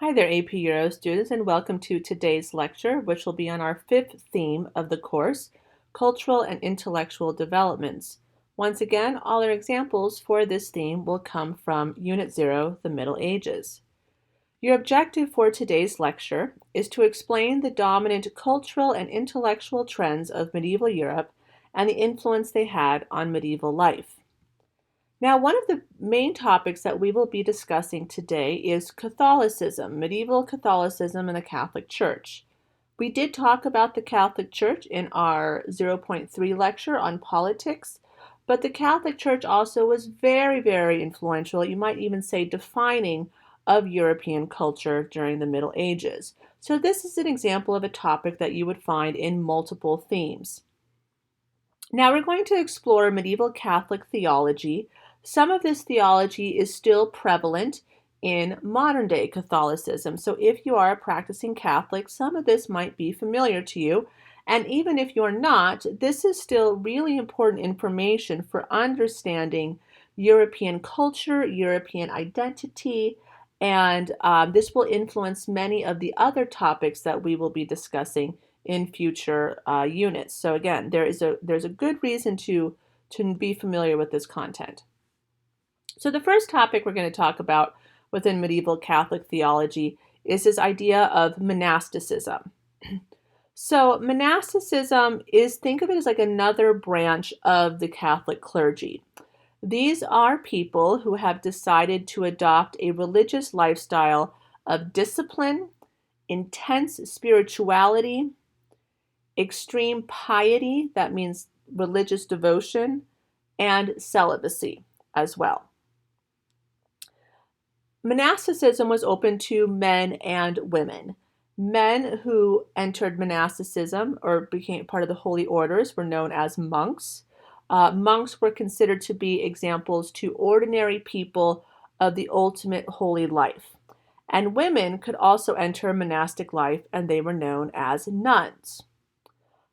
Hi there, AP Euro students, and welcome to today's lecture, which will be on our fifth theme of the course, Cultural and Intellectual Developments. Once again, all our examples for this theme will come from Unit 0, the Middle Ages. Your objective for today's lecture is to explain the dominant cultural and intellectual trends of medieval Europe and the influence they had on medieval life. Now, one of the main topics that we will be discussing today is Catholicism, medieval Catholicism and the Catholic Church. We did talk about the Catholic Church in our 0.3 lecture on politics, but the Catholic Church also was very, very influential, you might even say defining, of European culture during the Middle Ages. So this is an example of a topic that you would find in multiple themes. Now we're going to explore medieval Catholic theology. Some of this theology is still prevalent in modern day Catholicism. So if you are a practicing Catholic, some of this might be familiar to you. And even if you're not, this is still really important information for understanding European culture, European identity, and this will influence many of the other topics that we will be discussing in future units. So again, there's a good reason to be familiar with this content. So the first topic we're going to talk about within medieval Catholic theology is this idea of monasticism. So monasticism is, think of it as like another branch of the Catholic clergy. These are people who have decided to adopt a religious lifestyle of discipline, intense spirituality, extreme piety, that means religious devotion, and celibacy as well. Monasticism was open to men and women. Men who entered monasticism or became part of the holy orders were known as monks. Monks were considered to be examples to ordinary people of the ultimate holy life. And women could also enter monastic life, and they were known as nuns.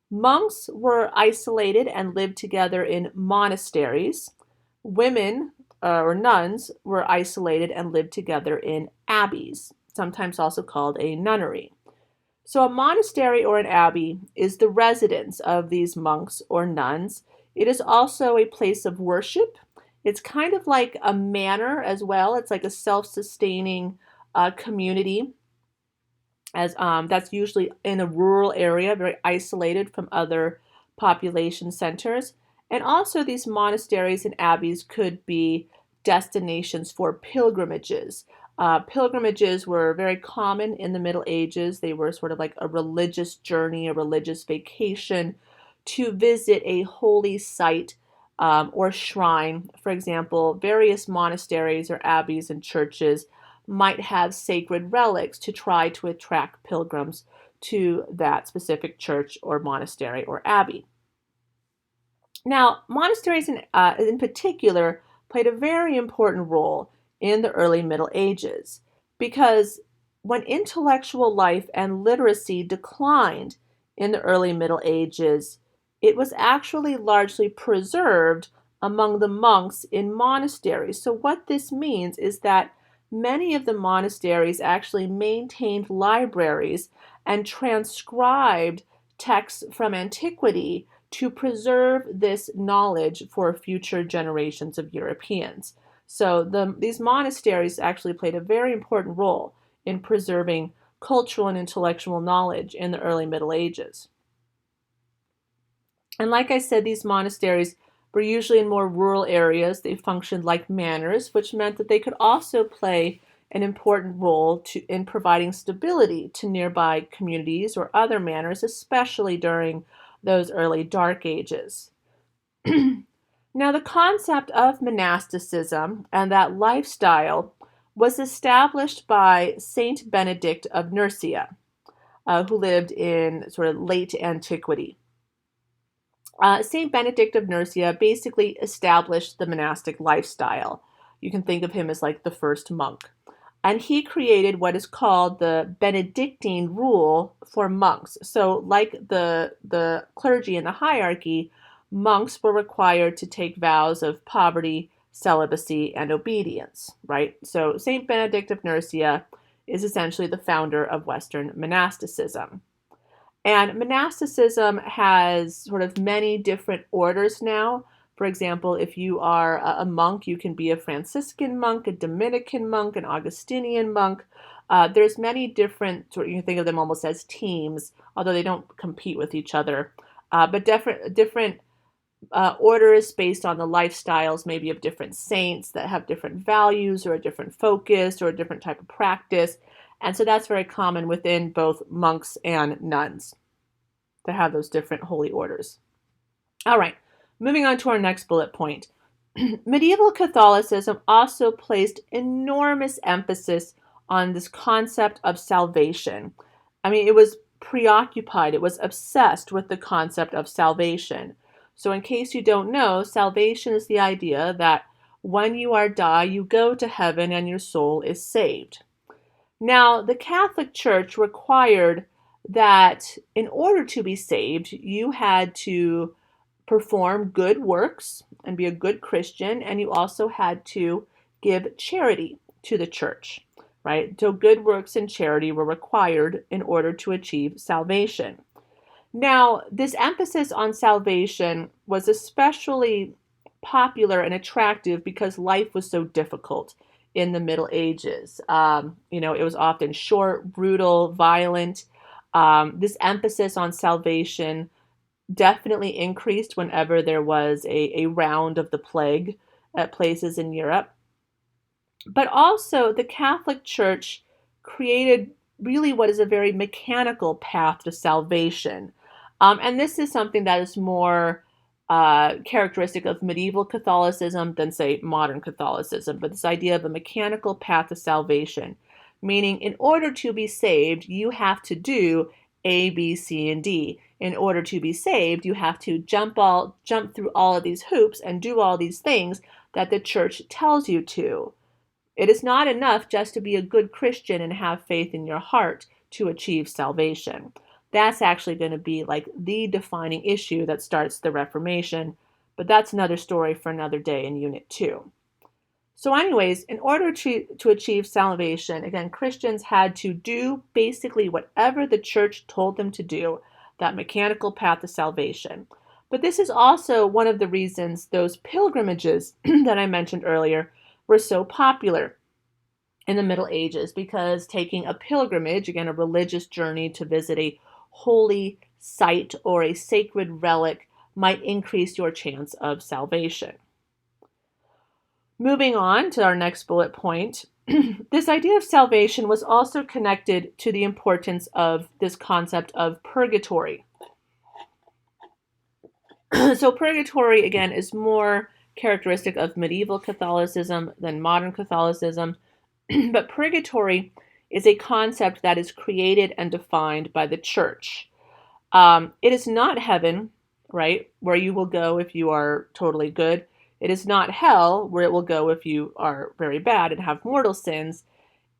Monks were isolated and lived together in monasteries. Women or nuns were isolated and lived together in abbeys, sometimes also called a nunnery. So a monastery or an abbey is the residence of these monks or nuns. It is also a place of worship. It's kind of like a manor as well. It's like a self-sustaining community, as that's usually in a rural area, very isolated from other population centers. And also these monasteries and abbeys could be destinations for pilgrimages. Pilgrimages were very common in the Middle Ages. They were sort of like a religious journey, a religious vacation to visit a holy site or shrine. For example, various monasteries or abbeys and churches might have sacred relics to try to attract pilgrims to that specific church or monastery or abbey. Now, monasteries in particular played a very important role in the early Middle Ages because when intellectual life and literacy declined in the early Middle Ages, it was actually largely preserved among the monks in monasteries. So what this means is that many of the monasteries actually maintained libraries and transcribed texts from antiquity to preserve this knowledge for future generations of Europeans. So these monasteries actually played a very important role in preserving cultural and intellectual knowledge in the early Middle Ages. And like I said, these monasteries were usually in more rural areas. They functioned like manors, which meant that they could also play an important role in providing stability to nearby communities or other manors, especially during those early Dark Ages. Now, the concept of monasticism and that lifestyle was established by Saint Benedict of Nursia, who lived in sort of late antiquity. Saint Benedict of Nursia basically established the monastic lifestyle. You can think of him as like the first monk. And he created what is called the Benedictine rule for monks. So like the clergy in the hierarchy, monks were required to take vows of poverty, celibacy, and obedience, right? So Saint Benedict of Nursia is essentially the founder of Western monasticism. And monasticism has sort of many different orders now. For example, if you are a monk, you can be a Franciscan monk, a Dominican monk, an Augustinian monk. There's many different, you can think of them almost as teams, although they don't compete with each other. But different orders based on the lifestyles, maybe of different saints that have different values or a different focus or a different type of practice. And so that's very common within both monks and nuns to have those different holy orders. All right, moving on to our next bullet point. Medieval Catholicism also placed enormous emphasis on this concept of salvation. I mean, it was preoccupied, it was obsessed with the concept of salvation. So in case you don't know, salvation is the idea that when you die, you go to heaven and your soul is saved. Now, the Catholic Church required that in order to be saved, you had to perform good works and be a good Christian, and you also had to give charity to the church, right? So good works and charity were required in order to achieve salvation. Now, this emphasis on salvation was especially popular and attractive because life was so difficult in the Middle Ages. It was often short, brutal, violent. This emphasis on salvation definitely increased whenever there was a round of the plague at places in Europe. But also, the Catholic Church created really what is a very mechanical path to salvation. And this is something that is more characteristic of medieval Catholicism than, say, modern Catholicism. But this idea of a mechanical path to salvation, meaning in order to be saved, you have to do A, B, C, and D. In order to be saved, you have to jump through all of these hoops and do all these things that the church tells you to. It is not enough just to be a good Christian and have faith in your heart to achieve salvation. That's actually going to be like the defining issue that starts the Reformation, but that's another story for another day in Unit 2. So anyways, in order to achieve salvation, again, Christians had to do basically whatever the church told them to do, that mechanical path to salvation. But this is also one of the reasons those pilgrimages that I mentioned earlier were so popular in the Middle Ages, because taking a pilgrimage, again, a religious journey to visit a holy site or a sacred relic, might increase your chance of salvation. Moving on to our next bullet point, this idea of salvation was also connected to the importance of this concept of purgatory. So purgatory, again, is more characteristic of medieval Catholicism than modern Catholicism. But purgatory is a concept that is created and defined by the church. It is not heaven, right, where you will go if you are totally good. It is not hell, where it will go if you are very bad and have mortal sins.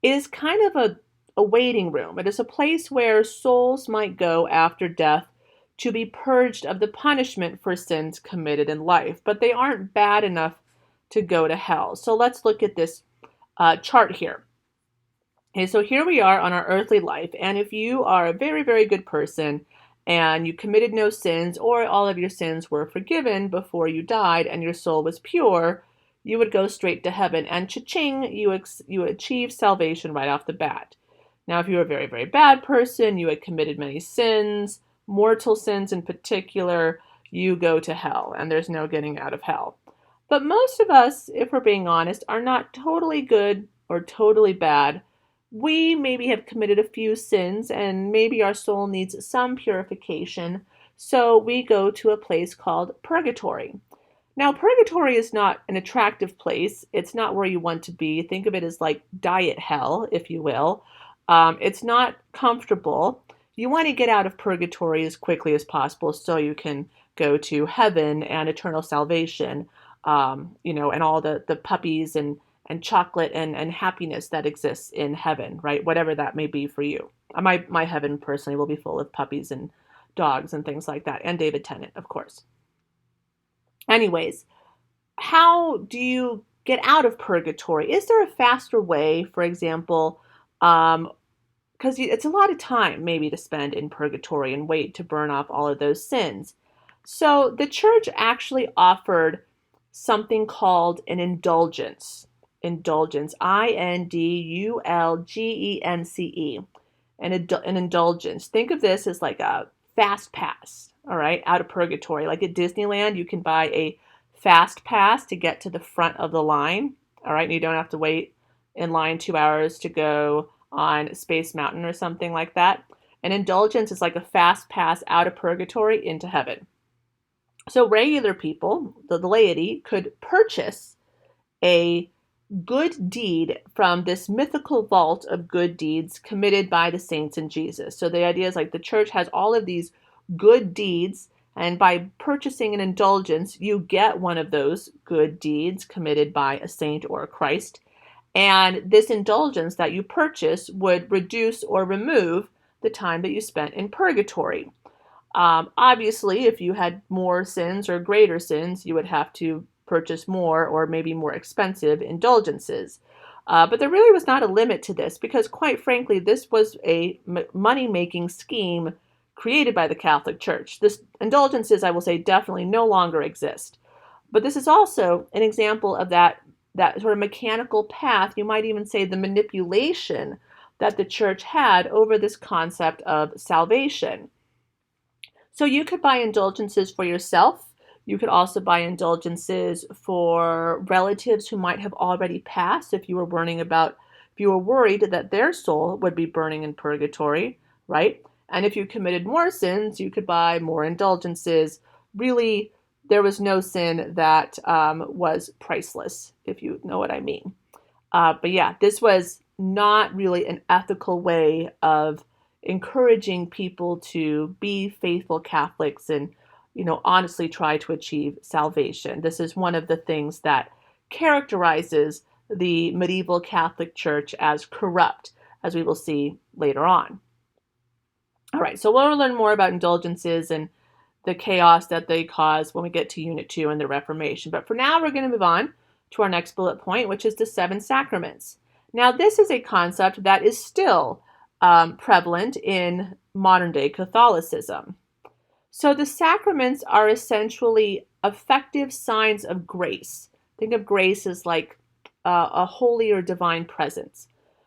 It is kind of a waiting room. It is a place where souls might go after death to be purged of the punishment for sins committed in life, but they aren't bad enough to go to hell. So let's look at this chart here. Okay, so here we are on our earthly life, and if you are a very, very good person and you committed no sins, or all of your sins were forgiven before you died and your soul was pure, you would go straight to heaven, and cha-ching, you achieve salvation right off the bat. Now, if you were a very, very bad person, you had committed many sins, mortal sins in particular, you go to hell, and there's no getting out of hell. But most of us, if we're being honest, are not totally good or totally bad. We maybe have committed a few sins, and maybe our soul needs some purification, so we go to a place called purgatory. Now, purgatory is not an attractive place. It's not where you want to be. Think of it as like diet hell, if you will. It's not comfortable. You want to get out of purgatory as quickly as possible so you can go to heaven and eternal salvation, and all the puppies and chocolate and happiness that exists in heaven, right? Whatever that may be for you. My heaven personally will be full of puppies and dogs and things like that, and David Tennant, of course. Anyways, how do you get out of purgatory? Is there a faster way, for example, Because it's a lot of time maybe to spend in purgatory and wait to burn off all of those sins. So the church actually offered something called an indulgence. Indulgence, Indulgence. An indulgence. Think of this as like a fast pass, all right, out of purgatory. Like at Disneyland, you can buy a fast pass to get to the front of the line, all right, and you don't have to wait in line 2 hours to go on Space Mountain or something like that. An indulgence is like a fast pass out of purgatory into heaven. So regular people, the laity, could purchase a good deed from this mythical vault of good deeds committed by the saints and Jesus. So the idea is like the church has all of these good deeds, and by purchasing an indulgence, you get one of those good deeds committed by a saint or a Christ. And this indulgence that you purchase would reduce or remove the time that you spent in purgatory. Obviously, if you had more sins or greater sins, you would have to purchase more or maybe more expensive indulgences. But there really was not a limit to this because, quite frankly, this was a money-making scheme created by the Catholic Church. This indulgences, I will say, definitely no longer exist. But this is also an example of that sort of mechanical path, you might even say the manipulation that the church had over this concept of salvation. So you could buy indulgences for yourself. You could also buy indulgences for relatives who might have already passed if you were worried that their soul would be burning in purgatory, right? And if you committed more sins, you could buy more indulgences. Really, there was no sin that was priceless, if you know what I mean. But yeah, this was not really an ethical way of encouraging people to be faithful Catholics and, honestly try to achieve salvation. This is one of the things that characterizes the medieval Catholic Church as corrupt, as we will see later on. All right, so we'll learn more about indulgences and the chaos that they cause when we get to Unit 2 and the Reformation. But for now, we're going to move on to our next bullet point, which is the 7 sacraments. Now, this is a concept that is still prevalent in modern-day Catholicism. So the sacraments are essentially effective signs of grace. Think of grace as like a holy or divine presence.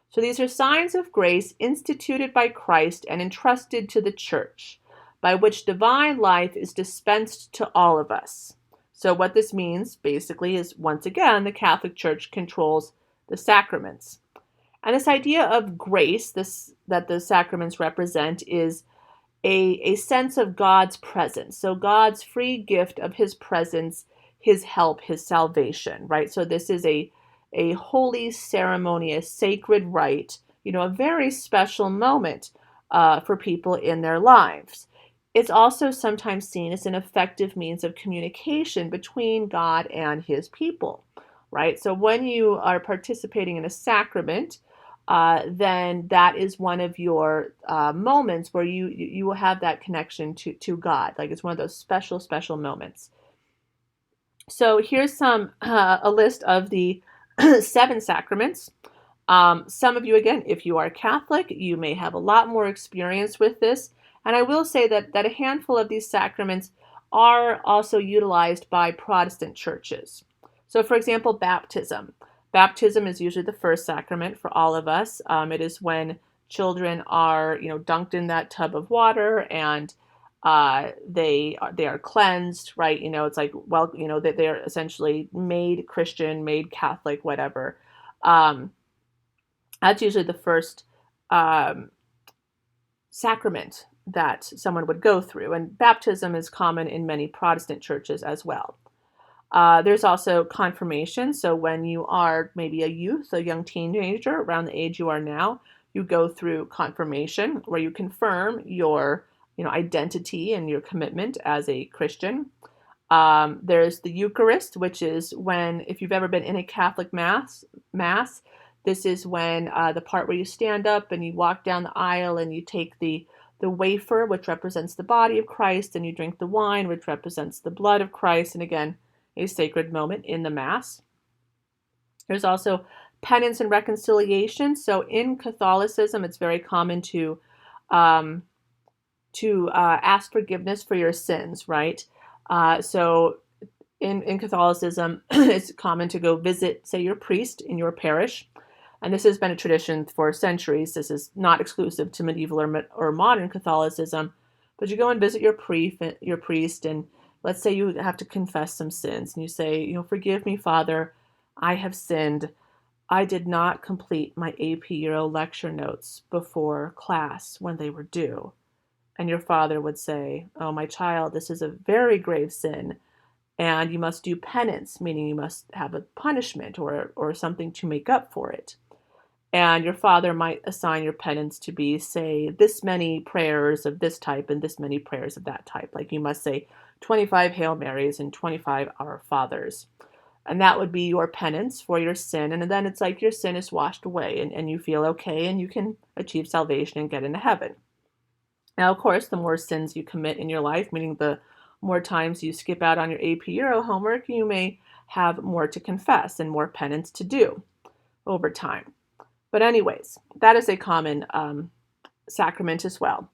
So these are signs of grace instituted by Christ and entrusted to the church, by which divine life is dispensed to all of us. So what this means, basically, is, once again, the Catholic Church controls the sacraments. And this idea of grace, that the sacraments represent, is a sense of God's presence. So God's free gift of his presence, his help, his salvation, right? So this is a holy ceremony, a sacred rite, a very special moment for people in their lives. It's also sometimes seen as an effective means of communication between God and his people, right? So when you are participating in a sacrament, then that is one of your moments where you will have that connection to God. Like it's one of those special, special moments. So here's a list of the 7 sacraments. Some of you, again, if you are Catholic, you may have a lot more experience with this. And I will say that a handful of these sacraments are also utilized by Protestant churches. So, for example, baptism. Baptism is usually the first sacrament for all of us. It is when children are, dunked in that tub of water and they are cleansed, right? It's like, well, that they're essentially made Christian, made Catholic, whatever. That's usually the first sacrament that someone would go through. And baptism is common in many Protestant churches as well. There's also confirmation. So when you are maybe a youth, a young teenager, around the age you are now, you go through confirmation where you confirm your identity and your commitment as a Christian. There's the Eucharist, which is when, if you've ever been in a Catholic mass, this is when the part where you stand up and you walk down the aisle and you take the wafer, which represents the body of Christ, and you drink the wine, which represents the blood of Christ, and again, a sacred moment in the Mass. There's also Penance and reconciliation. So in Catholicism, it's very common um, to ask forgiveness for your sins, right? So in Catholicism, it's common to go visit, say, your priest in your parish. And this has been a tradition for centuries. This is not exclusive to medieval or modern Catholicism. But you go and visit your priest, and let's say you have to confess some sins. And you say, forgive me, Father, I have sinned. I did not complete my AP Euro lecture notes before class when they were due. And your father would say, oh, my child, this is a very grave sin, and you must do penance, meaning you must have a punishment or something to make up for it. And your father might assign your penance to be, say, this many prayers of this type and this many prayers of that type. Like you must say 25 Hail Marys and 25 Our Fathers. And that would be your penance for your sin. And then it's like your sin is washed away and you feel okay and you can achieve salvation and get into heaven. Now, of course, the more sins you commit in your life, meaning the more times you skip out on your AP Euro homework, you may have more to confess and more penance to do over time. But anyways, that is a common sacrament as well.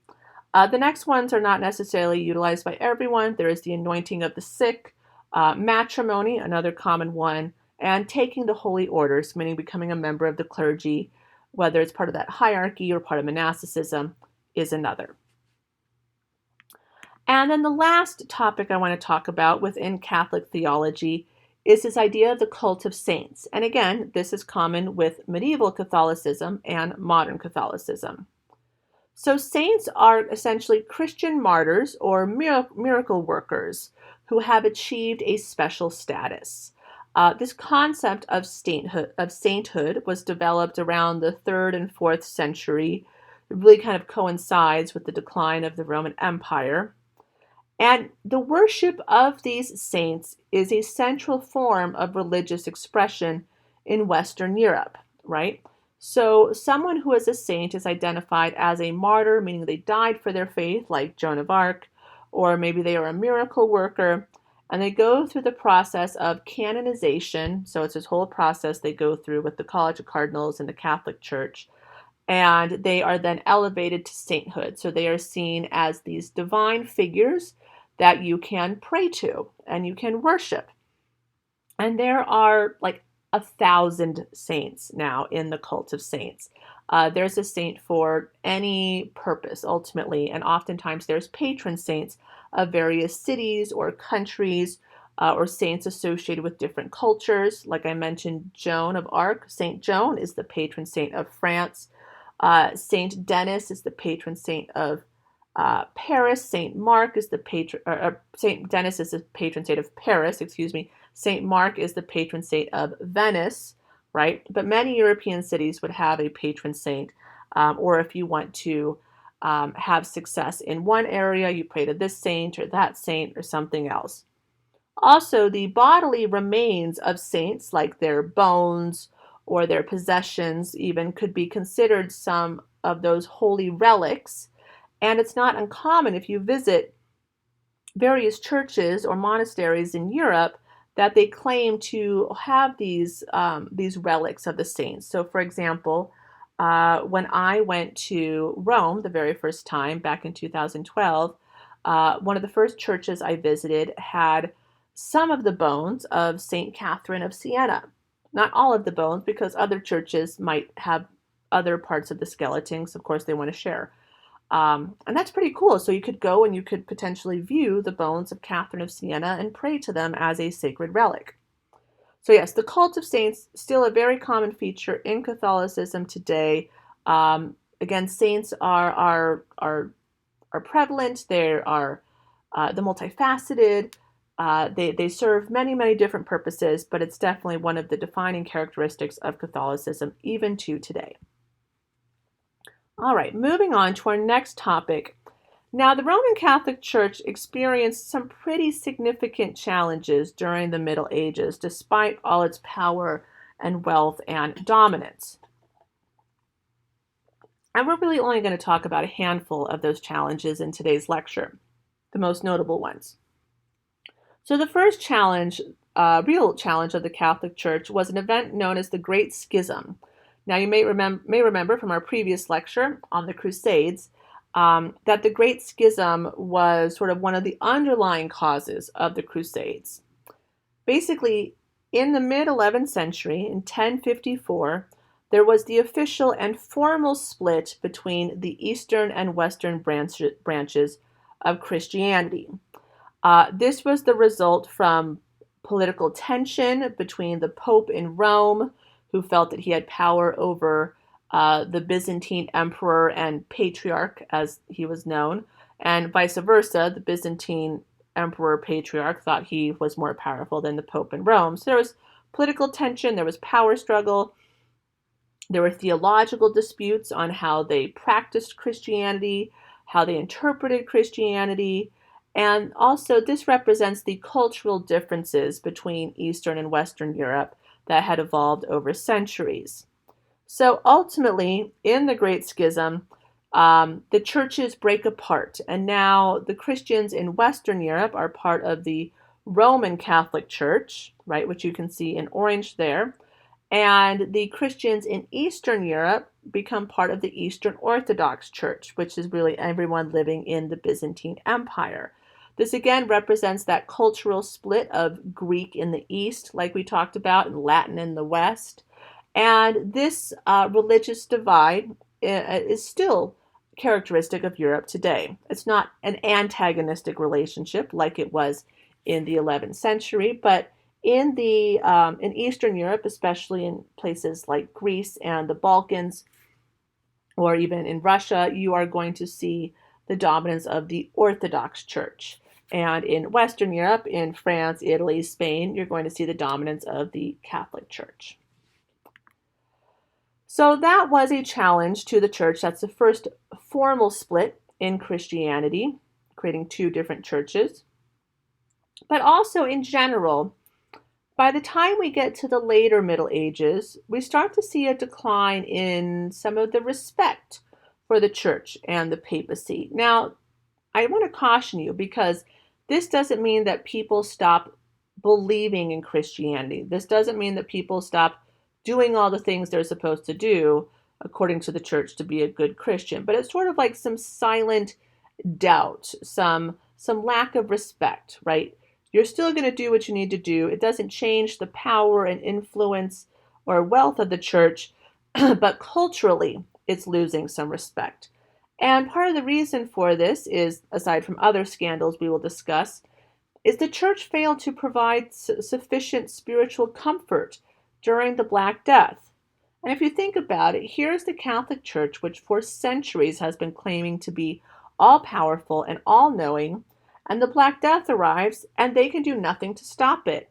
The next ones are not necessarily utilized by everyone. There is the anointing of the sick, matrimony, another common one, and taking the holy orders, meaning becoming a member of the clergy, whether it's part of that hierarchy or part of monasticism, is another. And then the last topic I want to talk about within Catholic theology is this idea of the cult of saints. And again, this is common with medieval Catholicism and modern Catholicism. So saints are essentially Christian martyrs or miracle workers who have achieved a special status. This concept of sainthood was developed around the 3rd and 4th century. It really kind of coincides with the decline of the Roman Empire. And the worship of these saints is a central form of religious expression in Western Europe, right? So someone who is a saint is identified as a martyr, meaning they died for their faith, like Joan of Arc, or maybe they are a miracle worker, and they go through the process of canonization. So it's this whole process they go through with the College of Cardinals and the Catholic Church, and they are then elevated to sainthood. So they are seen as these divine figures that you can pray to and you can worship. And there are like 1,000 saints now in the cult of saints. There's a saint for any purpose, ultimately, and oftentimes there's patron saints of various cities or countries, or saints associated with different cultures. Like I mentioned, Joan of Arc, Saint Joan is the patron saint of France. Saint Denis is the patron saint of Paris. Saint Mark is the patron, Saint Denis is the patron saint of Paris, Saint Mark is the patron saint of Venice, right? But many European cities would have a patron saint, or if you want to have success in one area, you pray to this saint or that saint or something else. Also, the bodily remains of saints, like their bones or their possessions even, could be considered some of those holy relics. And it's not uncommon if you visit various churches or monasteries in Europe that they claim to have these relics of the saints. So, for example, when I went to Rome the very first time back in 2012, one of the first churches I visited had some of the bones of Saint Catherine of Siena. Not all of the bones, because other churches might have other parts of the skeletons. Of course, they want to share. And that's pretty cool. So you could go and you could potentially view the bones of Catherine of Siena and pray to them as a sacred relic. So yes, the cult of saints, still a very common feature in Catholicism today. Again, saints are prevalent. They are the multifaceted. They serve many, many different purposes, but it's definitely one of the defining characteristics of Catholicism, even to today. All right, moving on to our next topic. Now, the Roman Catholic Church experienced some pretty significant challenges during the Middle Ages, despite all its power and wealth and dominance. And we're really only going to talk about a handful of those challenges in today's lecture, the most notable ones. So the first challenge real challenge of the Catholic Church was an event known as the Great Schism. Now, you may remember from our previous lecture on the Crusades that the Great Schism was sort of one of the underlying causes of the Crusades. Basically, in the mid-11th century, in 1054, there was the official and formal split between the Eastern and Western branches of Christianity. This was the result from political tension between the Pope in Rome, who felt that he had power over the Byzantine emperor and patriarch, as he was known, and vice versa. The Byzantine emperor patriarch thought he was more powerful than the Pope in Rome. So there was political tension, there was power struggle, there were theological disputes on how they practiced Christianity, how they interpreted Christianity, and also this represents the cultural differences between Eastern and Western Europe that had evolved over centuries. So ultimately, in the Great Schism, the churches break apart, and now the Christians in Western Europe are part of the Roman Catholic Church, right, which you can see in orange there, and the Christians in Eastern Europe become part of the Eastern Orthodox Church, which is really everyone living in the Byzantine Empire. This again represents that cultural split of Greek in the East, like we talked about, and Latin in the West. And this religious divide is still characteristic of Europe today. It's not an antagonistic relationship like it was in the 11th century, but in Eastern Europe, especially in places like Greece and the Balkans, or even in Russia, you are going to see the dominance of the Orthodox Church. And in Western Europe, in France, Italy, Spain, you're going to see the dominance of the Catholic Church. So that was a challenge to the church. That's the first formal split in Christianity, creating two different churches. But also in general, by the time we get to the later Middle Ages, we start to see a decline in some of the respect for the church and the papacy. Now, I want to caution you because this doesn't mean that people stop believing in Christianity. This doesn't mean that people stop doing all the things they're supposed to do according to the church to be a good Christian. But it's sort of like some silent doubt, some lack of respect, right? You're still going to do what you need to do. It doesn't change the power and influence or wealth of the church, but culturally, it's losing some respect. And part of the reason for this is, aside from other scandals we will discuss, is the church failed to provide sufficient spiritual comfort during the Black Death. And if you think about it, here's the Catholic Church, which for centuries has been claiming to be all-powerful and all-knowing, and the Black Death arrives, and they can do nothing to stop it.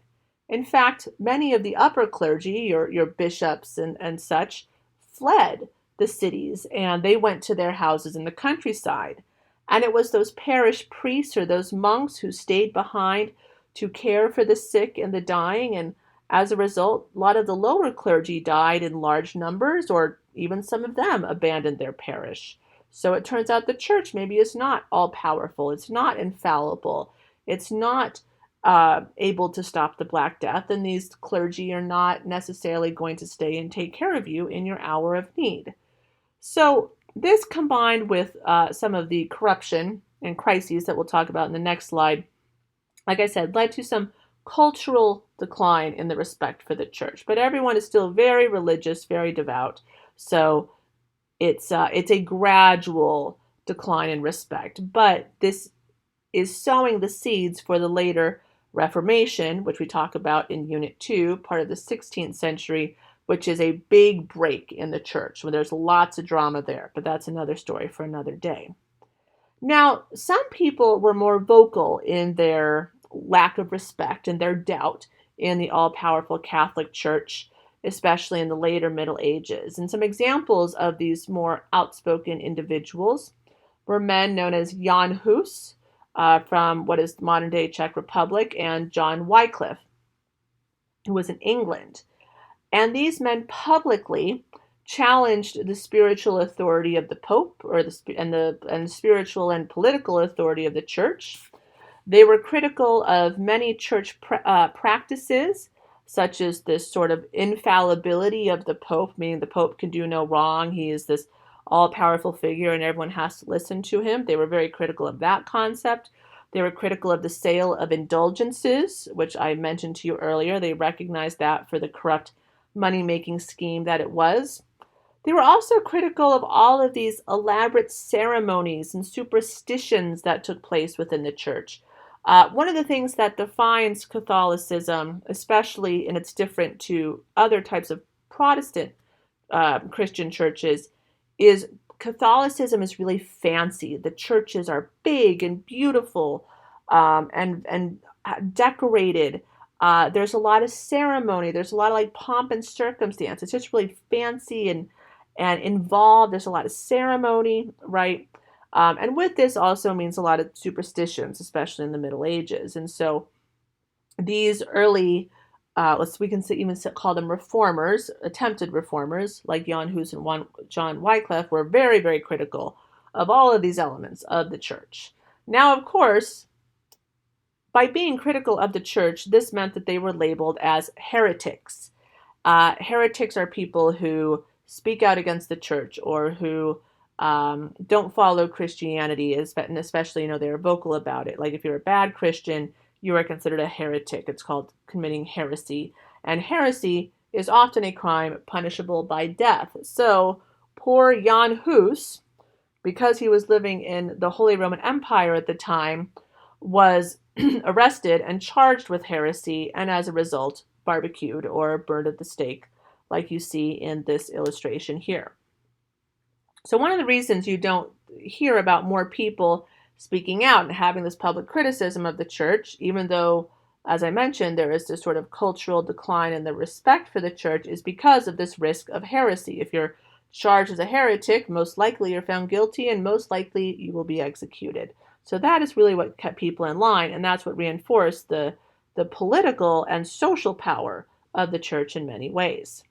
In fact, many of the upper clergy, your bishops and such, fled the cities, and they went to their houses in the countryside. And it was those parish priests or those monks who stayed behind to care for the sick and the dying, and as a result, a lot of the lower clergy died in large numbers, or even some of them abandoned their parish. So it turns out the church maybe is not all-powerful. It's not infallible. It's not able to stop the Black Death, and these clergy are not necessarily going to stay and take care of you in your hour of need. So this, combined with some of the corruption and crises that we'll talk about in the next slide, like I said, led to some cultural decline in the respect for the church. But everyone is still very religious, very devout. So it's a gradual decline in respect. But this is sowing the seeds for the later Reformation, which we talk about in Unit 2, part of the 16th century, which is a big break in the church. Well, there's lots of drama there, but that's another story for another day. Now, some people were more vocal in their lack of respect and their doubt in the all-powerful Catholic Church, especially in the later Middle Ages. And some examples of these more outspoken individuals were men known as Jan Hus from what is modern-day Czech Republic, and John Wycliffe, who was in England. And these men publicly challenged the spiritual authority of the Pope, or the spiritual and political authority of the Church. They were critical of many church practices, such as this sort of infallibility of the Pope, meaning the Pope can do no wrong. He is this all-powerful figure and everyone has to listen to him. They were very critical of that concept. They were critical of the sale of indulgences, which I mentioned to you earlier. They recognized that for the corrupt money-making scheme that it was. They were also critical of all of these elaborate ceremonies and superstitions that took place within the church. One of the things that defines Catholicism, especially in its different to other types of Protestant Christian churches, is Catholicism is really fancy. The churches are big and beautiful and decorated. There's a lot of ceremony. There's a lot of like pomp and circumstance. It's just really fancy and involved. There's a lot of ceremony, right? And with this also means a lot of superstitions, especially in the Middle Ages. And so these early, we can even call them reformers, attempted reformers, like Jan Hus and John Wycliffe, were very, very critical of all of these elements of the church. Now, of course, by being critical of the church, this meant that they were labeled as heretics. Heretics are people who speak out against the church or who don't follow Christianity, and especially, they're vocal about it. Like if you're a bad Christian, you are considered a heretic. It's called committing heresy. And heresy is often a crime punishable by death. So poor Jan Hus, because he was living in the Holy Roman Empire at the time, was arrested and charged with heresy, and as a result, barbecued or burned at the stake, like you see in this illustration here. So one of the reasons you don't hear about more people speaking out and having this public criticism of the church, even though, as I mentioned, there is this sort of cultural decline in the respect for the church, is because of this risk of heresy. If you're charged as a heretic, most likely you're found guilty and most likely you will be executed. So that is really what kept people in line, and that's what reinforced the political and social power of the church in many ways.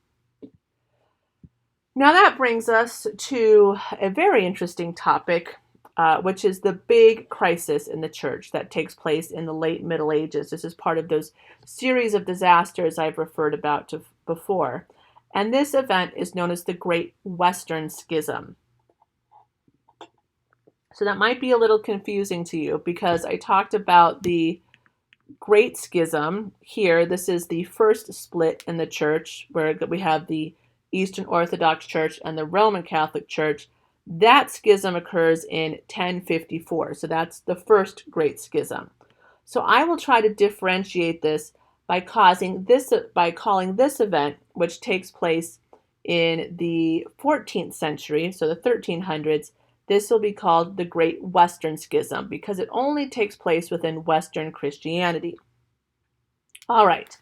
Now that brings us to a very interesting topic, which is the big crisis in the church that takes place in the late Middle Ages. This is part of those series of disasters I've referred about to before. And this event is known as the Great Western Schism. So that might be a little confusing to you because I talked about the Great Schism here. This is the first split in the church where we have the Eastern Orthodox Church and the Roman Catholic Church. That schism occurs in 1054. So that's the first Great Schism. So I will try to differentiate this by calling this event, which takes place in the 14th century, so the 1300s, this will be called the Great Western Schism because it only takes place within Western Christianity. All right.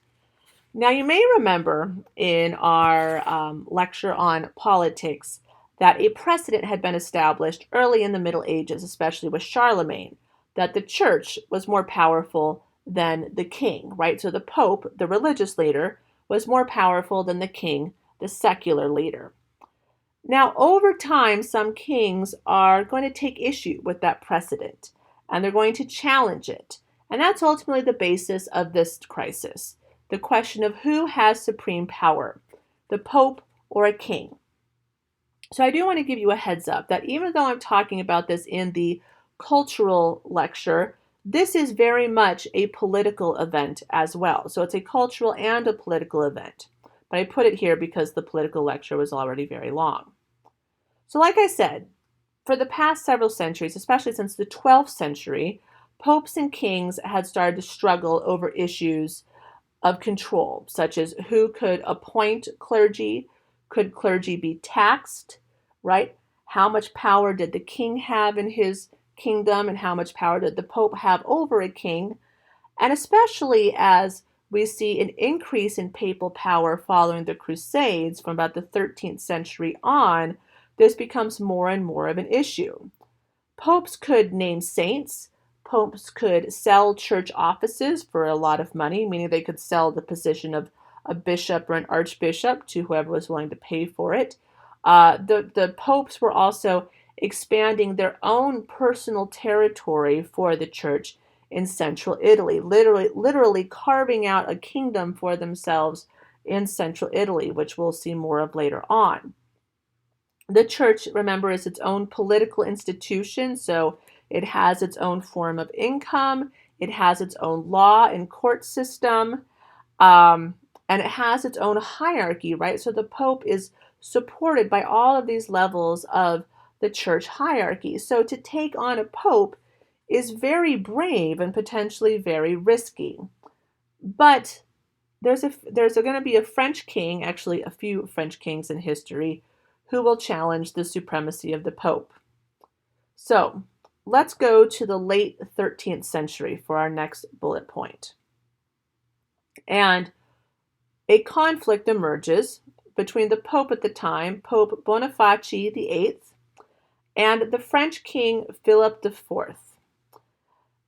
Now you may remember in our lecture on politics that a precedent had been established early in the Middle Ages, especially with Charlemagne, that the church was more powerful than the king, right? So the Pope, the religious leader, was more powerful than the king, the secular leader. Now, over time, some kings are going to take issue with that precedent, and they're going to challenge it. And that's ultimately the basis of this crisis, the question of who has supreme power, the Pope or a king. So I do want to give you a heads up that even though I'm talking about this in the cultural lecture, this is very much a political event as well. So it's a cultural and a political event. But I put it here because the political lecture was already very long. So like I said, for the past several centuries, especially since the 12th century, popes and kings had started to struggle over issues of control, such as who could appoint clergy, could clergy be taxed, right? How much power did the king have in his kingdom, and how much power did the pope have over a king? And especially as we see an increase in papal power following the Crusades from about the 13th century on, this becomes more and more of an issue. Popes could name saints. Popes could sell church offices for a lot of money, meaning they could sell the position of a bishop or an archbishop to whoever was willing to pay for it. The popes were also expanding their own personal territory for the church in central Italy, literally carving out a kingdom for themselves in central Italy, which we'll see more of later on. The church, remember, is its own political institution, so it has its own form of income, it has its own law and court system, and it has its own hierarchy, right? So the Pope is supported by all of these levels of the church hierarchy. So to take on a Pope is very brave and potentially very risky. But there's going to be a French king, actually a few French kings in history, who will challenge the supremacy of the Pope. So let's go to the late 13th century for our next bullet point. And a conflict emerges between the Pope at the time, Pope Boniface VIII, and the French king Philip IV.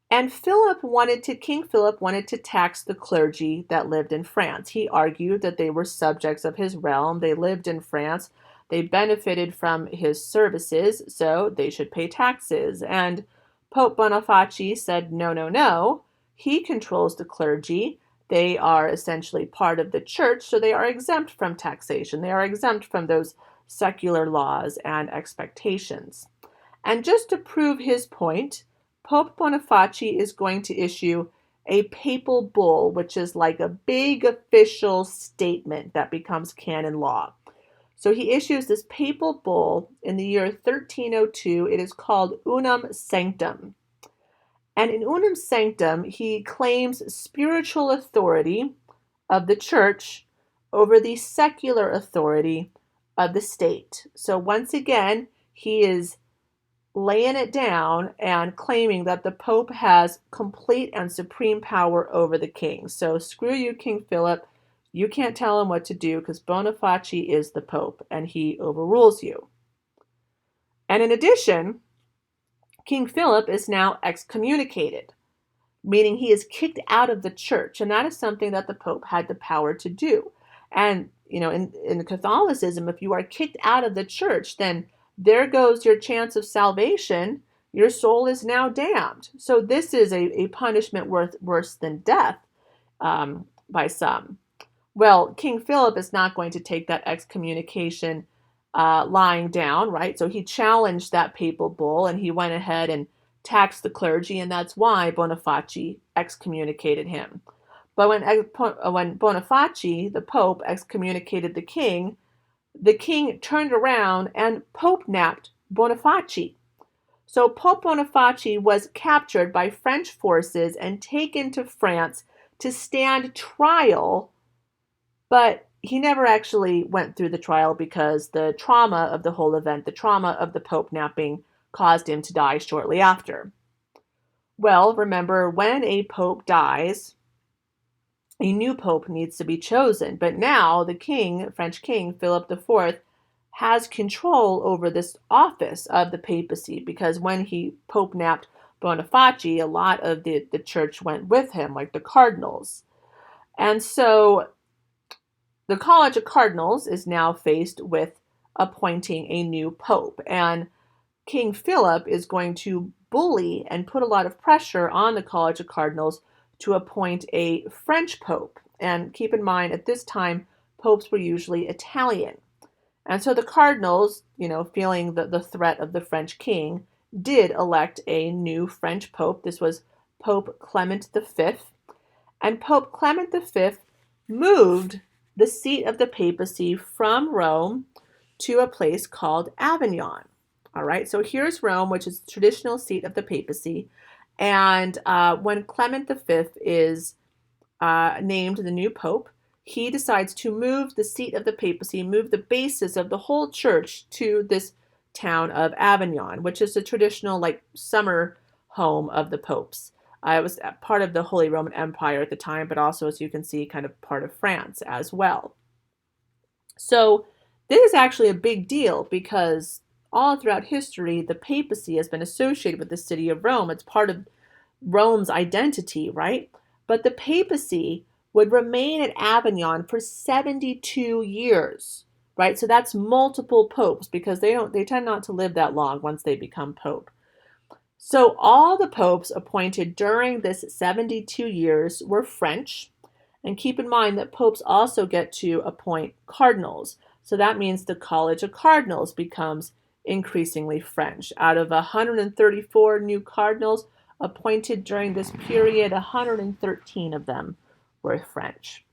And King Philip wanted to tax the clergy that lived in France. He argued that they were subjects of his realm. They lived in France. They benefited from his services, so they should pay taxes. And Pope Boniface said, no, no, no. He controls the clergy. They are essentially part of the church, so they are exempt from taxation. They are exempt from those secular laws and expectations. And just to prove his point, Pope Boniface is going to issue a papal bull, which is like a big official statement that becomes canon law. So he issues this papal bull in the year 1302. It is called Unum Sanctum. And in Unum Sanctum, he claims spiritual authority of the church over the secular authority of the state. So once again, he is laying it down and claiming that the Pope has complete and supreme power over the king. So screw you, King Philip. You can't tell him what to do because Boniface is the Pope and he overrules you. And in addition, King Philip is now excommunicated, meaning he is kicked out of the church. And that is something that the Pope had the power to do. And, in Catholicism, if you are kicked out of the church, then there goes your chance of salvation. Your soul is now damned. So this is a punishment worse than death by some. Well, King Philip is not going to take that excommunication lying down, right? So he challenged that papal bull and he went ahead and taxed the clergy, and that's why Boniface excommunicated him. But when Boniface, the Pope, excommunicated the king turned around and Pope-napped Boniface. So Pope Boniface was captured by French forces and taken to France to stand trial, but he never actually went through the trial because the trauma of the whole event, the trauma of the Pope napping, caused him to die shortly after. Well, remember, when a Pope dies, a new Pope needs to be chosen. But now the king, French king, Philip IV, has control over this office of the papacy because when he Pope napped Boniface, a lot of the church went with him, like the cardinals. And so the College of Cardinals is now faced with appointing a new pope. And King Philip is going to bully and put a lot of pressure on the College of Cardinals to appoint a French pope. And keep in mind, at this time, popes were usually Italian. And so the cardinals, feeling the threat of the French king, did elect a new French pope. This was Pope Clement V. And Pope Clement V moved the seat of the papacy from Rome to a place called Avignon. All right, so here's Rome, which is the traditional seat of the papacy. And when Clement V is named the new pope, he decides to move the seat of the papacy, move the basis of the whole church to this town of Avignon, which is the traditional summer home of the popes. It was part of the Holy Roman Empire at the time, but also, as you can see, kind of part of France as well. So this is actually a big deal because all throughout history, the papacy has been associated with the city of Rome. It's part of Rome's identity, right? But the papacy would remain at Avignon for 72 years, right? So that's multiple popes because they tend not to live that long once they become pope. So all the popes appointed during this 72 years were French. And keep in mind that popes also get to appoint cardinals. So that means the College of Cardinals becomes increasingly French. Out of 134 new cardinals appointed during this period, 113 of them were French.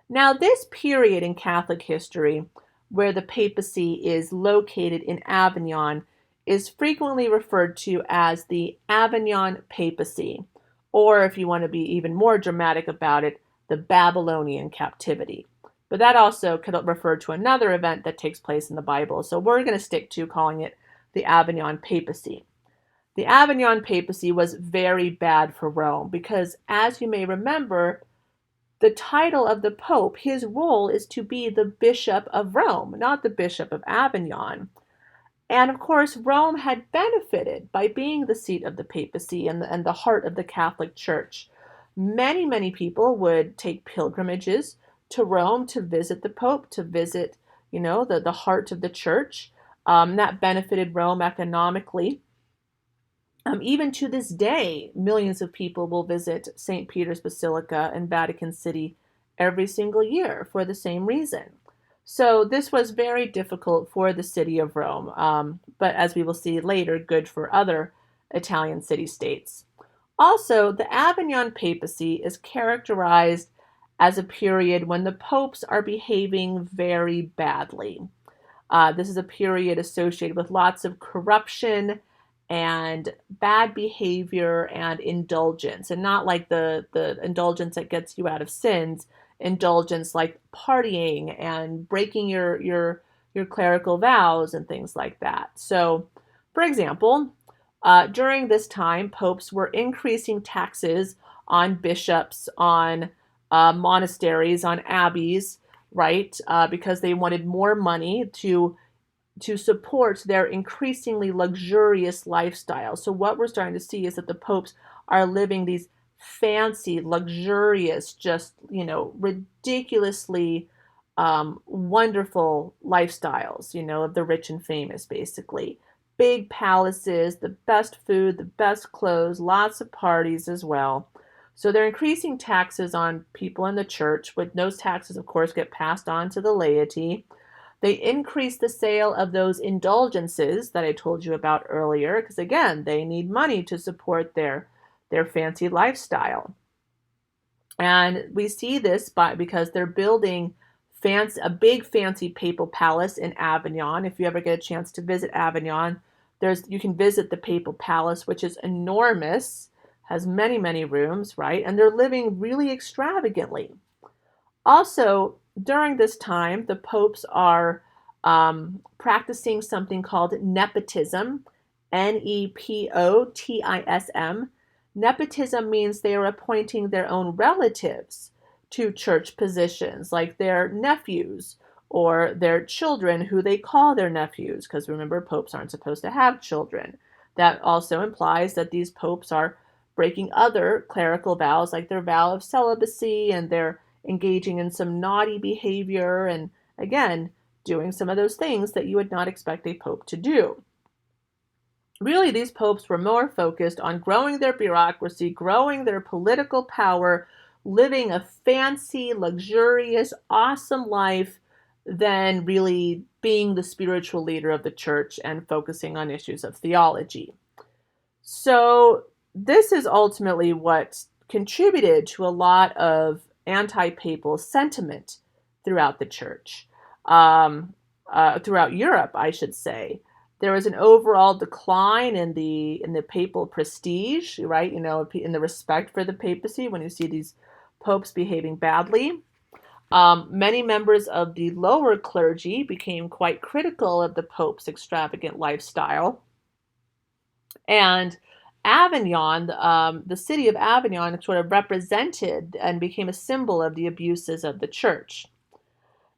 Now, this period in Catholic history, where the papacy is located in Avignon, is frequently referred to as the Avignon papacy, or if you want to be even more dramatic about it, the Babylonian captivity. But that also could refer to another event that takes place in the Bible, so we're going to stick to calling it the Avignon papacy. The Avignon papacy was very bad for Rome because, as you may remember, the title of the Pope, his role is to be the Bishop of Rome, not the Bishop of Avignon. And of course, Rome had benefited by being the seat of the papacy and the heart of the Catholic Church. Many, many people would take pilgrimages to Rome to visit the Pope, to visit, the heart of the church. That benefited Rome economically. Even to this day, millions of people will visit St. Peter's Basilica and Vatican City every single year for the same reason. So this was very difficult for the city of Rome, but as we will see later, good for other Italian city-states. Also, the Avignon papacy is characterized as a period when the popes are behaving very badly. This is a period associated with lots of corruption and bad behavior and indulgence, and not like the indulgence that gets you out of sins, indulgence like partying and breaking your clerical vows and things like that. So, for example, during this time, popes were increasing taxes on bishops, on monasteries, on abbeys, right? Because they wanted more money to support their increasingly luxurious lifestyle. So what we're starting to see is that the popes are living these fancy, luxurious, just, ridiculously wonderful lifestyles, of the rich and famous, basically. Big palaces, the best food, the best clothes, lots of parties as well. So they're increasing taxes on people in the church, but those taxes, of course, get passed on to the laity. They increase the sale of those indulgences that I told you about earlier, because again, they need money to support their fancy lifestyle. And we see this because they're building a big fancy papal palace in Avignon. If you ever get a chance to visit Avignon, you can visit the papal palace, which is enormous, has many, many rooms, right? And they're living really extravagantly. Also, during this time, the popes are practicing something called nepotism, Nepotism. Nepotism means they are appointing their own relatives to church positions, like their nephews or their children who they call their nephews, because remember, popes aren't supposed to have children. That also implies that these popes are breaking other clerical vows, like their vow of celibacy, and they're engaging in some naughty behavior, and again, doing some of those things that you would not expect a pope to do. Really, these popes were more focused on growing their bureaucracy, growing their political power, living a fancy, luxurious, awesome life than really being the spiritual leader of the church and focusing on issues of theology. So this is ultimately what contributed to a lot of anti-papal sentiment throughout the church, throughout Europe, I should say. There was an overall decline in the papal prestige, right? In the respect for the papacy when you see these popes behaving badly. Many members of the lower clergy became quite critical of the pope's extravagant lifestyle. And Avignon, the city of Avignon, sort of represented and became a symbol of the abuses of the church.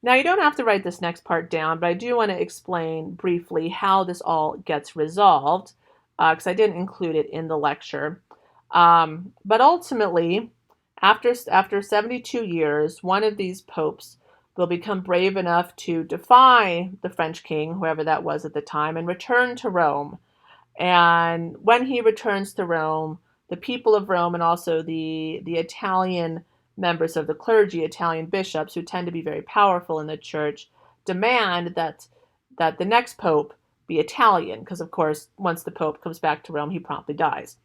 Now, you don't have to write this next part down, but I do want to explain briefly how this all gets resolved, because I didn't include it in the lecture. But ultimately, after 72 years, one of these popes will become brave enough to defy the French king, whoever that was at the time, and return to Rome. And when he returns to Rome, the people of Rome and also the Italian members of the clergy, Italian bishops, who tend to be very powerful in the church, demand that the next pope be Italian, because of course, once the pope comes back to Rome, he promptly dies.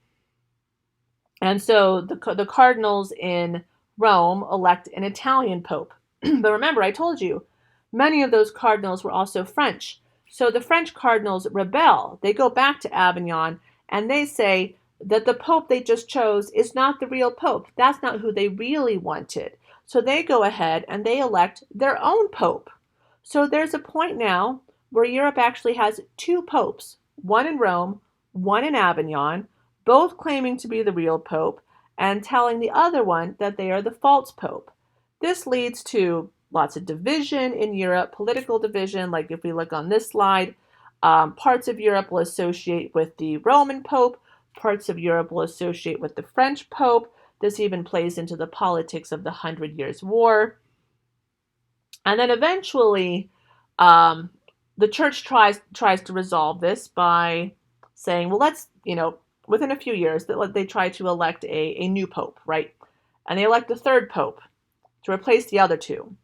And so the cardinals in Rome elect an Italian pope. But remember, I told you, many of those cardinals were also French. So the French cardinals rebel. They go back to Avignon and they say that the pope they just chose is not the real pope. That's not who they really wanted. So they go ahead and they elect their own pope. So there's a point now where Europe actually has two popes, one in Rome, one in Avignon, both claiming to be the real pope and telling the other one that they are the false pope. This leads to lots of division in Europe, political division. Like if we look on this slide, parts of Europe will associate with the Roman Pope, parts of Europe will associate with the French Pope. This even plays into the politics of the 100 Years' War. And then eventually, the church tries to resolve this by saying, well, let's, within a few years, they try to elect a new pope, right? And they elect a third pope to replace the other two.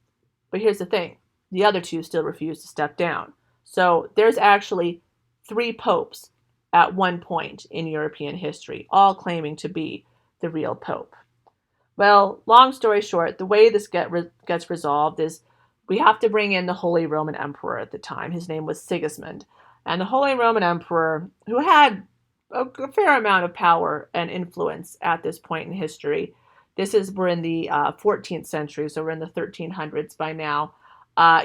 But here's the thing. The other two still refuse to step down. So there's actually 3 popes at one point in European history, all claiming to be the real pope. Well, long story short, the way this gets resolved is we have to bring in the Holy Roman Emperor at the time. His name was Sigismund. And the Holy Roman Emperor, who had a fair amount of power and influence at this point in history, we're in the 14th century, so we're in the 1300s by now.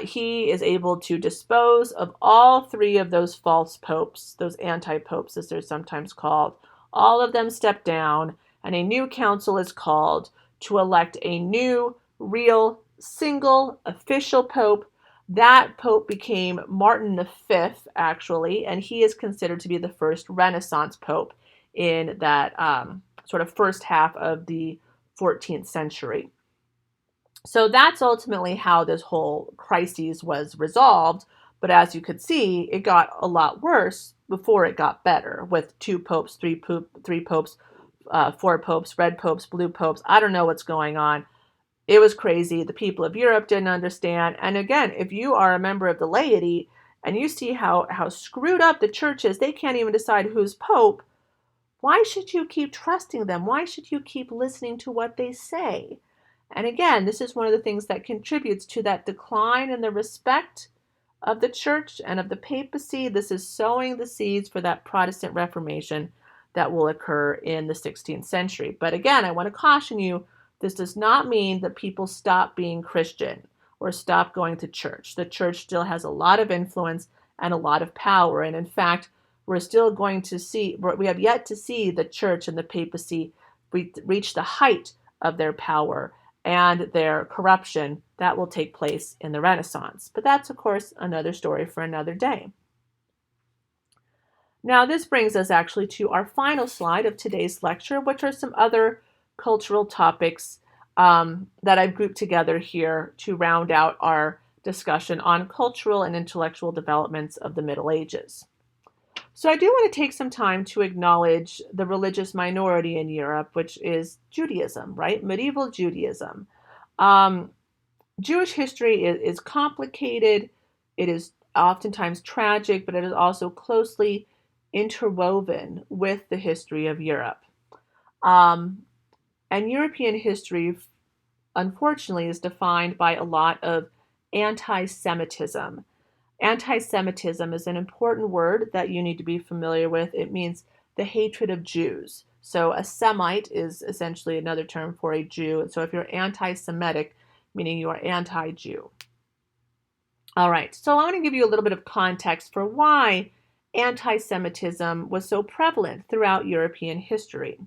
He is able to dispose of all 3 of those false popes, those anti-popes as they're sometimes called. All of them step down, and a new council is called to elect a new, real, single, official pope. That pope became Martin V, actually, and he is considered to be the first Renaissance pope in that sort of first half of the 14th century. So that's ultimately how this whole crisis was resolved. But as you could see, it got a lot worse before it got better, with 2 popes, 3 popes, 4 popes, red popes, blue popes. I don't know what's going on. It was crazy. The people of Europe didn't understand. And again, if you are a member of the laity and you see how screwed up the church is, they can't even decide who's pope. Why should you keep trusting them? Why should you keep listening to what they say? And again, this is one of the things that contributes to that decline in the respect of the church and of the papacy. This is sowing the seeds for that Protestant Reformation that will occur in the 16th century. But again, I want to caution you, this does not mean that people stop being Christian or stop going to church. The church still has a lot of influence and a lot of power. And in fact, we have yet to see the church and the papacy reach the height of their power and their corruption. That will take place in the Renaissance. But that's, of course, another story for another day. Now, this brings us actually to our final slide of today's lecture, which are some other cultural topics that I've grouped together here to round out our discussion on cultural and intellectual developments of the Middle Ages. So I do want to take some time to acknowledge the religious minority in Europe, which is Judaism, right? Medieval Judaism. Jewish history is complicated. It is oftentimes tragic, but it is also closely interwoven with the history of Europe. And European history, unfortunately, is defined by a lot of anti-Semitism. Anti-Semitism is an important word that you need to be familiar with. It means the hatred of Jews. So a Semite is essentially another term for a Jew. And so if you're anti-Semitic, meaning you are anti-Jew. All right, so I want to give you a little bit of context for why anti-Semitism was so prevalent throughout European history.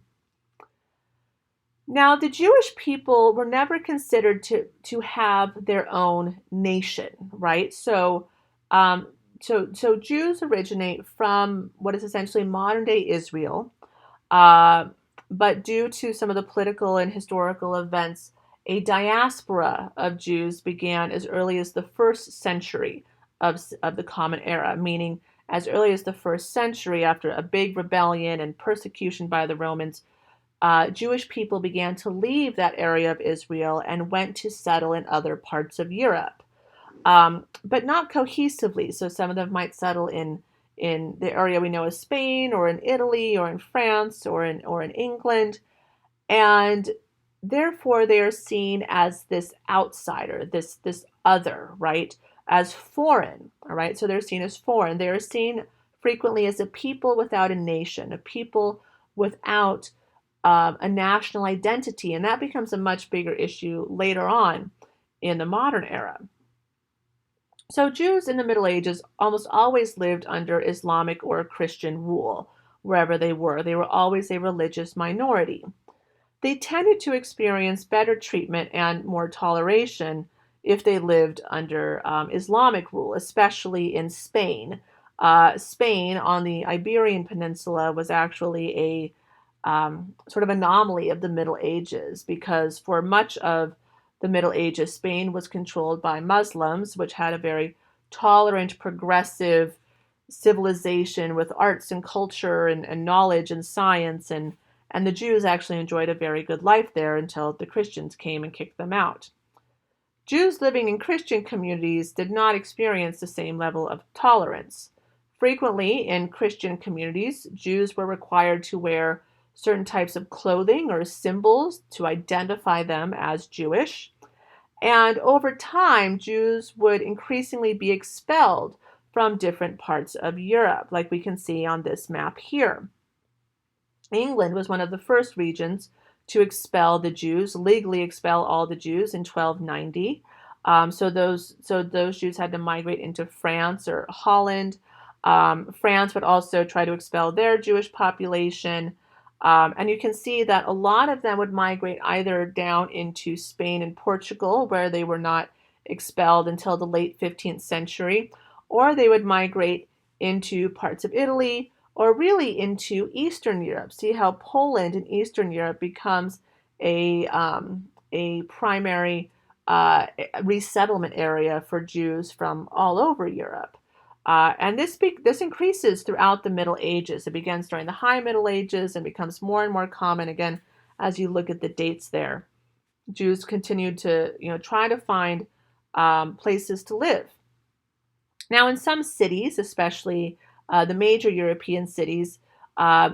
Now, the Jewish people were never considered to have their own nation, right? So Jews originate from what is essentially modern-day Israel, but due to some of the political and historical events, a diaspora of Jews began as early as the 1st century of the Common Era, meaning as early as the 1st century, after a big rebellion and persecution by the Romans, Jewish people began to leave that area of Israel and went to settle in other parts of Europe, but not cohesively. So some of them might settle in the area we know as Spain, or in Italy, or in France, or in England, and therefore they are seen as this outsider, this other, right? As foreign, all right? So they're seen as foreign. They are seen frequently as a people without a nation, a people without a national identity, and that becomes a much bigger issue later on in the modern era. So Jews in the Middle Ages almost always lived under Islamic or Christian rule wherever they were. They were always a religious minority. They tended to experience better treatment and more toleration if they lived under Islamic rule, especially in Spain. Spain on the Iberian Peninsula was actually a sort of anomaly of the Middle Ages, because for much of the Middle Ages, Spain was controlled by Muslims, which had a very tolerant, progressive civilization with arts and culture and knowledge and science, and the Jews actually enjoyed a very good life there until the Christians came and kicked them out. Jews living in Christian communities did not experience the same level of tolerance. Frequently, in Christian communities, Jews were required to wear certain types of clothing or symbols to identify them as Jewish. And over time, Jews would increasingly be expelled from different parts of Europe, like we can see on this map here. England was one of the first regions to expel the Jews, legally expel all the Jews in 1290. So those Jews had to migrate into France or Holland. France would also try to expel their Jewish population. And you can see that a lot of them would migrate either down into Spain and Portugal, where they were not expelled until the late 15th century, or they would migrate into parts of Italy, or really into Eastern Europe. See how Poland in Eastern Europe becomes a primary resettlement area for Jews from all over Europe. And this increases throughout the Middle Ages. It begins during the High Middle Ages and becomes more and more common again as you look at the dates there. Jews continued to try to find places to live. Now, in some cities, especially the major European cities,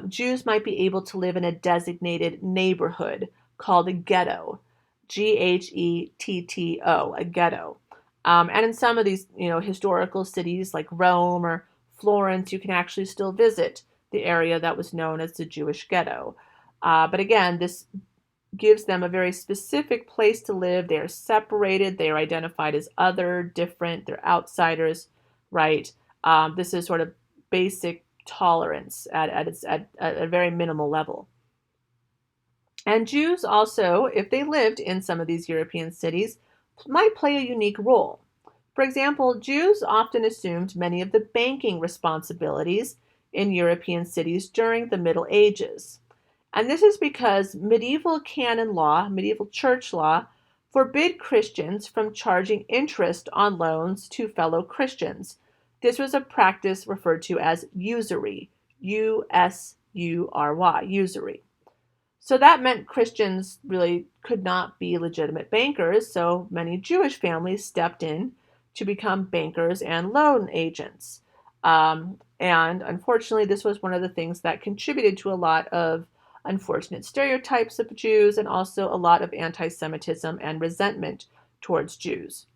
Jews might be able to live in a designated neighborhood called a ghetto, Ghetto, a ghetto. And in some of these, historical cities like Rome or Florence, you can actually still visit the area that was known as the Jewish ghetto. But again, this gives them a very specific place to live. They are separated. They are identified as other, different. They're outsiders, right? This is sort of basic tolerance at a very minimal level. And Jews also, if they lived in some of these European cities, might play a unique role. For example, Jews often assumed many of the banking responsibilities in European cities during the Middle Ages. And this is because medieval canon law, medieval church law, forbid Christians from charging interest on loans to fellow Christians. This was a practice referred to as usury, U-S-U-R-Y, usury. So that meant Christians really could not be legitimate bankers, so many Jewish families stepped in to become bankers and loan agents. And unfortunately, this was one of the things that contributed to a lot of unfortunate stereotypes of Jews and also a lot of anti-Semitism and resentment towards Jews.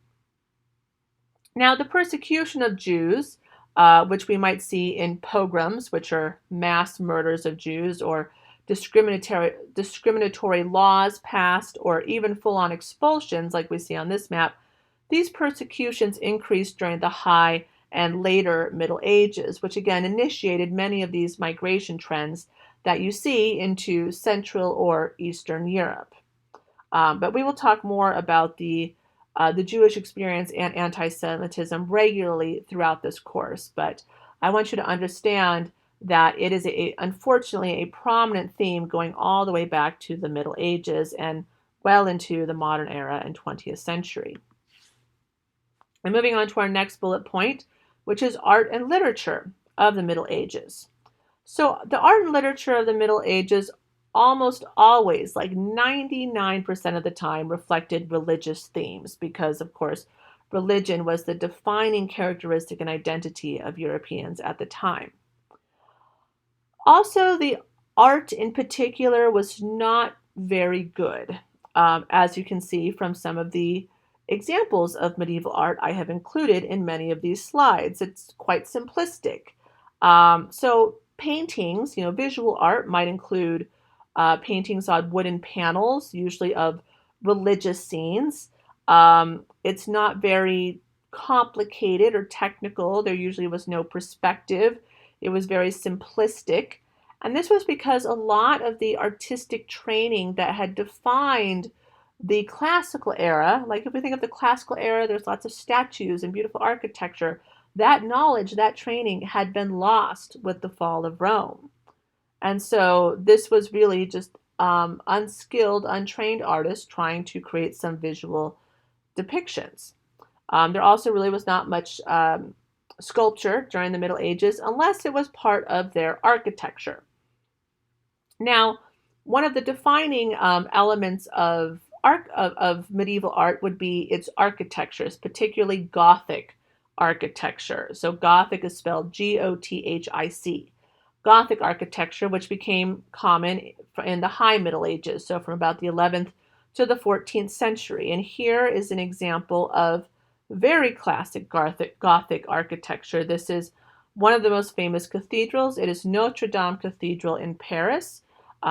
Now, the persecution of Jews, which we might see in pogroms, which are mass murders of Jews, or discriminatory laws passed, or even full-on expulsions like we see on this map, these persecutions increased during the High and later Middle Ages, which again initiated many of these migration trends that you see into Central or Eastern Europe. But we will talk more about the Jewish experience and anti-Semitism regularly throughout this course. But I want you to understand that it is unfortunately a prominent theme going all the way back to the Middle Ages and well into the modern era and 20th century. And moving on to our next bullet point, which is art and literature. of the Middle Ages. So the art and literature of the Middle Ages almost always, like 99% of the time, reflected religious themes because, of course, religion was the defining characteristic and identity of Europeans at the time. Also, the art in particular was not very good, as you can see from some of the examples of medieval art I have included in many of these slides. It's quite simplistic. So paintings, visual art might include paintings on wooden panels, usually of religious scenes. It's not very complicated or technical. There usually was no perspective. It was very simplistic. And this was because a lot of the artistic training that had defined the classical era, like if we think of the classical era, there's lots of statues and beautiful architecture. That knowledge, that training had been lost with the fall of Rome. And so this was really just unskilled, untrained artists trying to create some visual depictions. There also really was not much sculpture during the Middle Ages unless it was part of their architecture. Now, one of the defining elements of medieval art would be its architectures, particularly Gothic architecture. So Gothic is spelled Gothic. Gothic architecture, which became common in the High Middle Ages, so from about the 11th to the 14th century. And here is an example of very classic Gothic architecture. This is one of the most famous cathedrals. It is Notre Dame Cathedral in Paris.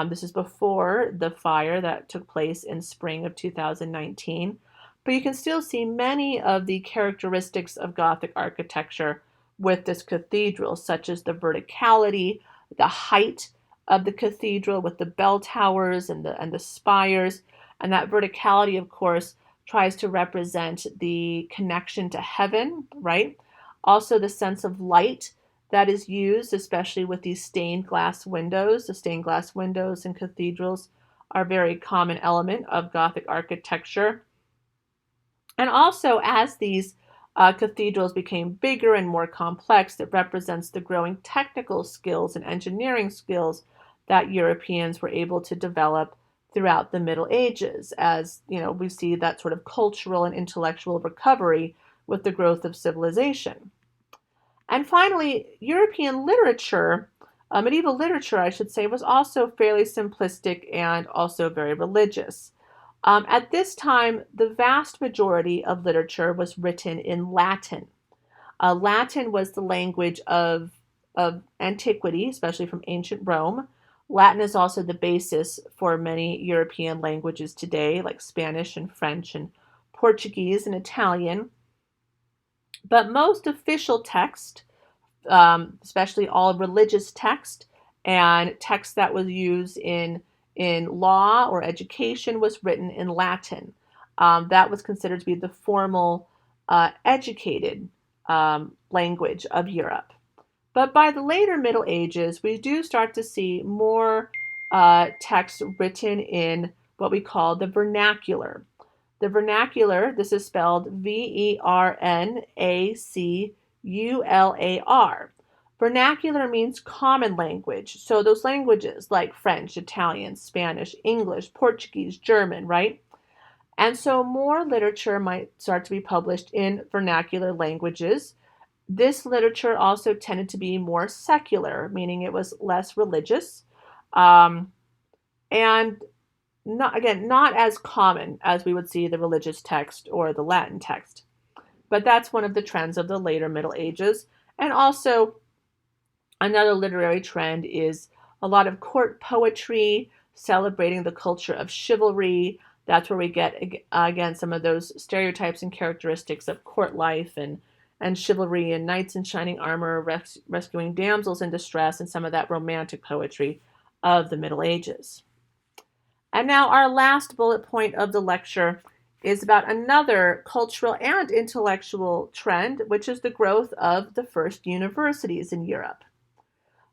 This is before the fire that took place in spring of 2019. But you can still see many of the characteristics of Gothic architecture with this cathedral, such as the verticality, the height of the cathedral with the bell towers and the spires. And that verticality, of course, tries to represent the connection to heaven, right? Also the sense of light that is used, especially with these stained glass windows. The stained glass windows in cathedrals are a very common element of Gothic architecture. And also, as these cathedrals became bigger and more complex, it represents the growing technical skills and engineering skills that Europeans were able to develop throughout the Middle Ages, as we see that sort of cultural and intellectual recovery with the growth of civilization. And finally, European literature, medieval literature, I should say, was also fairly simplistic and also very religious. At this time, the vast majority of literature was written in Latin. Latin was the language of antiquity, especially from ancient Rome. Latin is also the basis for many European languages today, like Spanish and French and Portuguese and Italian. But most official text, especially all religious text and text that was used in law or education, was written in Latin. That was considered to be the formal, educated language of Europe. But by the later Middle Ages, we do start to see more texts written in what we call the vernacular. The vernacular, this is spelled Vernacular. Vernacular means common language. So those languages like French, Italian, Spanish, English, Portuguese, German, right? And so more literature might start to be published in vernacular languages. This literature also tended to be more secular, meaning it was less religious, and not as common as we would see the religious text or the Latin text. But that's one of the trends of the later Middle Ages. And also, another literary trend is a lot of court poetry celebrating the culture of chivalry. That's where we get, again, some of those stereotypes and characteristics of court life and chivalry and knights in shining armor rescuing damsels in distress, and some of that romantic poetry of the Middle Ages. And now our last bullet point of the lecture is about another cultural and intellectual trend, which is the growth of the first universities in Europe.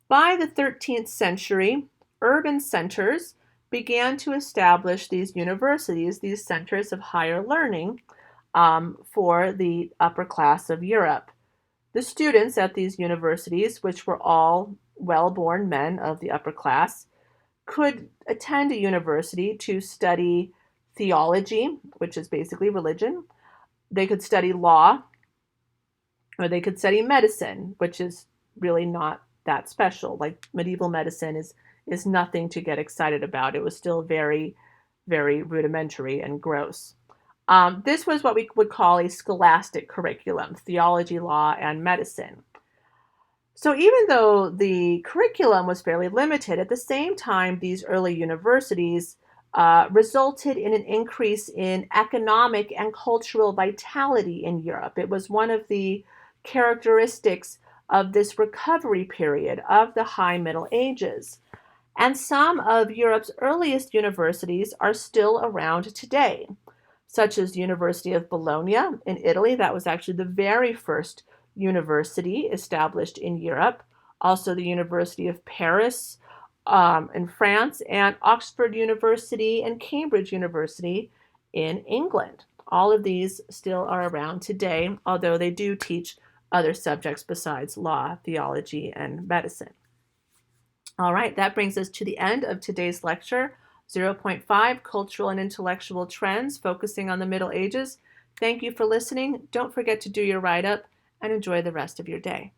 By the 13th century, urban centers began to establish these universities, these centers of higher learning, for the upper class of Europe. The students at these universities, which were all well-born men of the upper class, could attend a university to study theology, which is basically religion. They could study law, or they could study medicine, which is really not that special. Like medieval medicine is nothing to get excited about. It was still very, very rudimentary and gross. This was what we would call a scholastic curriculum: theology, law, and medicine. So even though the curriculum was fairly limited, at the same time, these early universities resulted in an increase in economic and cultural vitality in Europe. It was one of the characteristics of this recovery period of the High Middle Ages. And some of Europe's earliest universities are still around today, such as the University of Bologna in Italy. That was actually the very first university established in Europe. Also, the University of Paris in France, and Oxford University and Cambridge University in England. All of these still are around today, although they do teach other subjects besides law, theology, and medicine. All right, that brings us to the end of today's lecture, 0.5, Cultural and Intellectual Trends, focusing on the Middle Ages. Thank you for listening. Don't forget to do your write-up and enjoy the rest of your day.